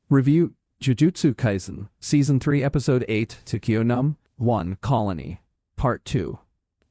Review Jujutsu Kaisen, Season 3, Episode 8, Tokyo 1 Colony, Part 2.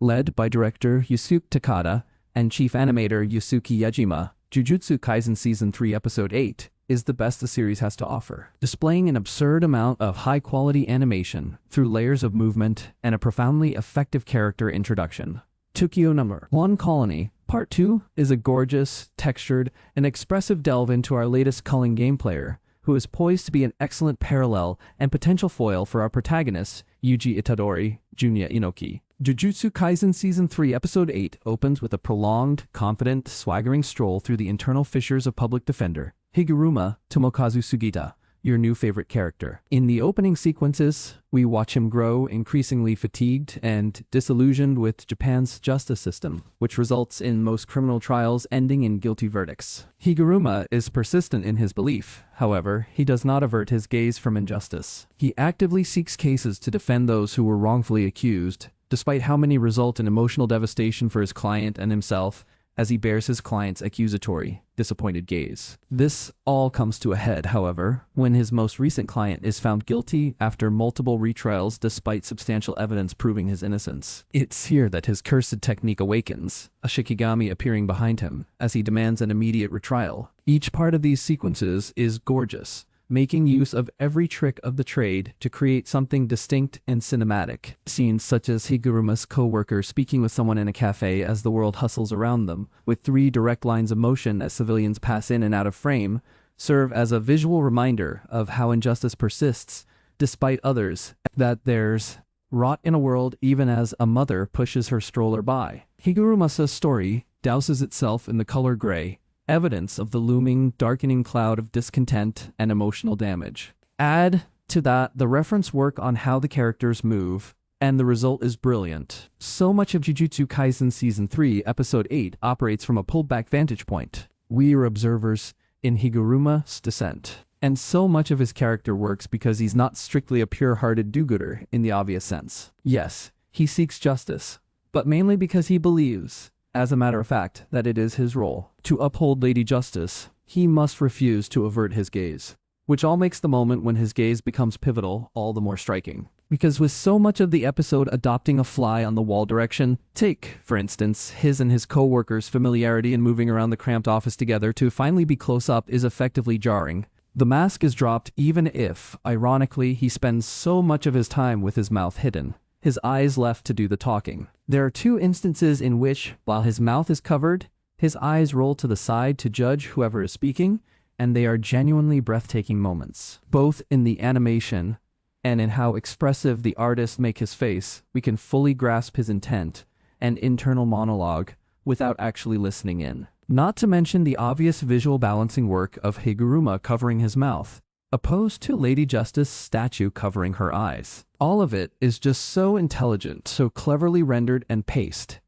Led by director Yusuke Takada and chief animator Yusuke Yajima, Jujutsu Kaisen Season 3, Episode 8 is the best the series has to offer, displaying an absurd amount of high-quality animation through layers of movement and a profoundly effective character introduction. Tokyo 1 Colony, Part 2 is a gorgeous, textured, and expressive delve into our latest culling game player, who is poised to be an excellent parallel and potential foil for our protagonist, Yuji Itadori, Junya Inoki. Jujutsu Kaisen Season 3 Episode 8 opens with a prolonged, confident, swaggering stroll through the internal fissures of Public Defender Higuruma Tomokazu Sugita, your new favorite character. In the opening sequences, we watch him grow increasingly fatigued and disillusioned with Japan's justice system, which results in most criminal trials ending in guilty verdicts. Higuruma is persistent in his belief. However, he does not avert his gaze from injustice. He actively seeks cases to defend those who were wrongfully accused, despite how many result in emotional devastation for his client and himself, as he bears his client's accusatory, disappointed gaze. This all comes to a head, however, when his most recent client is found guilty after multiple retrials despite substantial evidence proving his innocence. It's here that his cursed technique awakens, a Shikigami appearing behind him, as he demands an immediate retrial. Each part of these sequences is gorgeous, making use of every trick of the trade to create something distinct and cinematic. Scenes such as Higuruma's co-worker speaking with someone in a cafe as the world hustles around them, with 3 direct lines of motion as civilians pass in and out of frame, serve as a visual reminder of how injustice persists, despite others, that there's rot in a world even as a mother pushes her stroller by. Higuruma's story douses itself in the color gray, evidence of the looming, darkening cloud of discontent and emotional damage. Add to that the reference work on how the characters move, and the result is brilliant. So much of Jujutsu Kaisen Season 3, Episode 8 operates from a pulled-back vantage point. We are observers in Higuruma's descent. And so much of his character works because he's not strictly a pure-hearted do-gooder in the obvious sense. Yes, he seeks justice, but mainly because he believes, as a matter of fact, that it is his role to uphold Lady Justice. He must refuse to avert his gaze, which all makes the moment when his gaze becomes pivotal all the more striking. Because with so much of the episode adopting a fly-on-the-wall direction, take, for instance, his and his co-workers' familiarity in moving around the cramped office together to finally be close-up is effectively jarring. The mask is dropped even if, ironically, he spends so much of his time with his mouth hidden, his eyes left to do the talking. There are 2 instances in which, while his mouth is covered, his eyes roll to the side to judge whoever is speaking, and they are genuinely breathtaking moments. Both in the animation and in how expressive the artists make his face, we can fully grasp his intent and internal monologue without actually listening in. Not to mention the obvious visual balancing work of Higuruma covering his mouth, opposed to Lady Justice's statue covering her eyes. All of it is just so intelligent, so cleverly rendered and paced,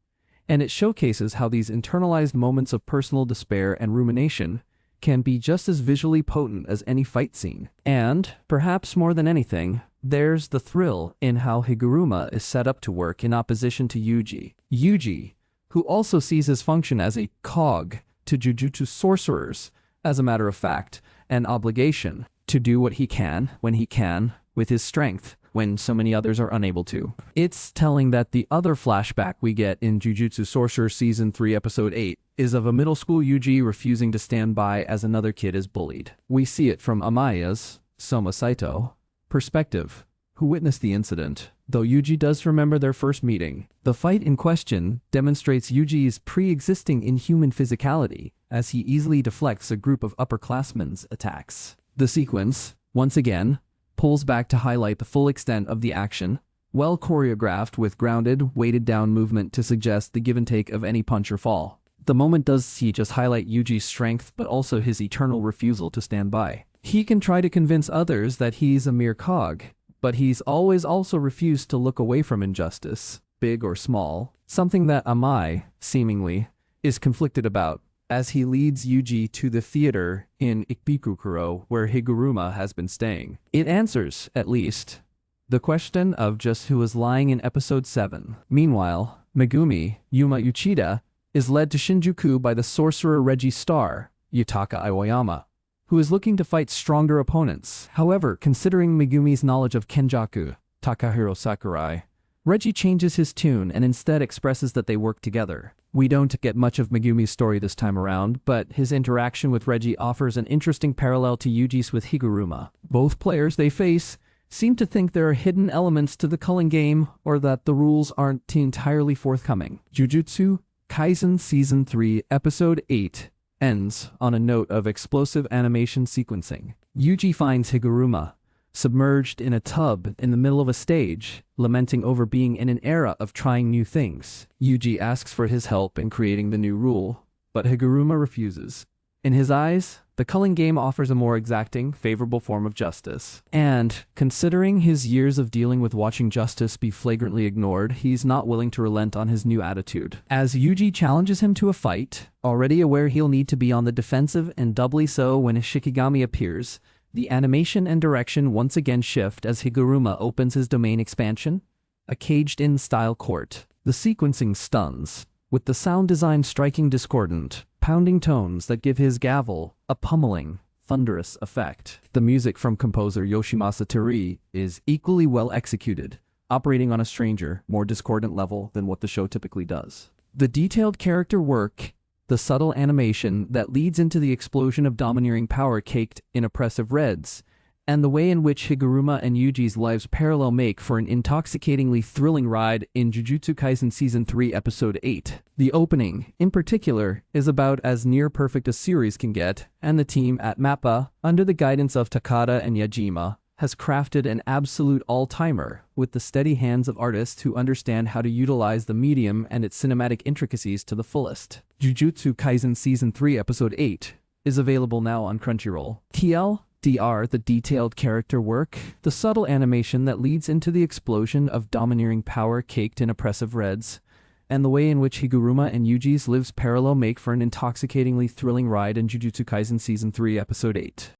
and it showcases how these internalized moments of personal despair and rumination can be just as visually potent as any fight scene. And, perhaps more than anything, there's the thrill in how Higuruma is set up to work in opposition to Yuji. Yuji, who also sees his function as a cog to Jujutsu sorcerers, as a matter of fact, an obligation to do what he can, when he can, with his strength, when so many others are unable to. It's telling that the other flashback we get in Jujutsu Sorcerer Season 3 Episode 8 is of a middle school Yuji refusing to stand by as another kid is bullied. We see it from Amaya's, Soma Saito, perspective, who witnessed the incident. Though Yuji does remember their first meeting, the fight in question demonstrates Yuji's pre-existing inhuman physicality as he easily deflects a group of upperclassmen's attacks. The sequence, once again, pulls back to highlight the full extent of the action, well choreographed with grounded, weighted-down movement to suggest the give and take of any punch or fall. The moment does see just highlight Yuji's strength, but also his eternal refusal to stand by. He can try to convince others that he's a mere cog, but he's always also refused to look away from injustice, big or small, something that Amai, seemingly, is conflicted about, as he leads Yuji to the theater in Ikebukuro where Higuruma has been staying. It answers, at least, the question of just who was lying in Episode 7. Meanwhile, Megumi, Yuma Uchida, is led to Shinjuku by the sorcerer Reggie Star, Yutaka Iwayama, who is looking to fight stronger opponents. However, considering Megumi's knowledge of Kenjaku, Takahiro Sakurai, Reggie changes his tune and instead expresses that they work together. We don't get much of Megumi's story this time around, but his interaction with Reggie offers an interesting parallel to Yuji's with Higuruma. Both players they face seem to think there are hidden elements to the culling game or that the rules aren't entirely forthcoming. Jujutsu Kaisen Season 3 Episode 8 ends on a note of explosive animation sequencing. Yuji finds Higuruma submerged in a tub in the middle of a stage, lamenting over being in an era of trying new things. Yuji asks for his help in creating the new rule, but Higuruma refuses. In his eyes, the culling game offers a more exacting, favorable form of justice. And, considering his years of dealing with watching justice be flagrantly ignored, he's not willing to relent on his new attitude. As Yuji challenges him to a fight, already aware he'll need to be on the defensive and doubly so when Shikigami appears, the animation and direction once again shift as Higuruma opens his domain expansion, a caged-in style court. The sequencing stuns, with the sound design striking discordant, pounding tones that give his gavel a pummeling, thunderous effect. The music from composer Yoshimasa Terii is equally well executed, operating on a stranger, more discordant level than what the show typically does. The detailed character work, the subtle animation that leads into the explosion of domineering power caked in oppressive reds, and the way in which Higuruma and Yuji's lives parallel make for an intoxicatingly thrilling ride in Jujutsu Kaisen Season 3 Episode 8. The opening, in particular, is about as near perfect a series can get, and the team at MAPPA, under the guidance of Takada and Yajima, has crafted an absolute all-timer with the steady hands of artists who understand how to utilize the medium and its cinematic intricacies to the fullest. Jujutsu Kaisen Season 3 Episode 8 is available now on Crunchyroll. TLDR, the detailed character work, the subtle animation that leads into the explosion of domineering power caked in oppressive reds, and the way in which Higuruma and Yuji's lives parallel make for an intoxicatingly thrilling ride in Jujutsu Kaisen Season 3 Episode 8.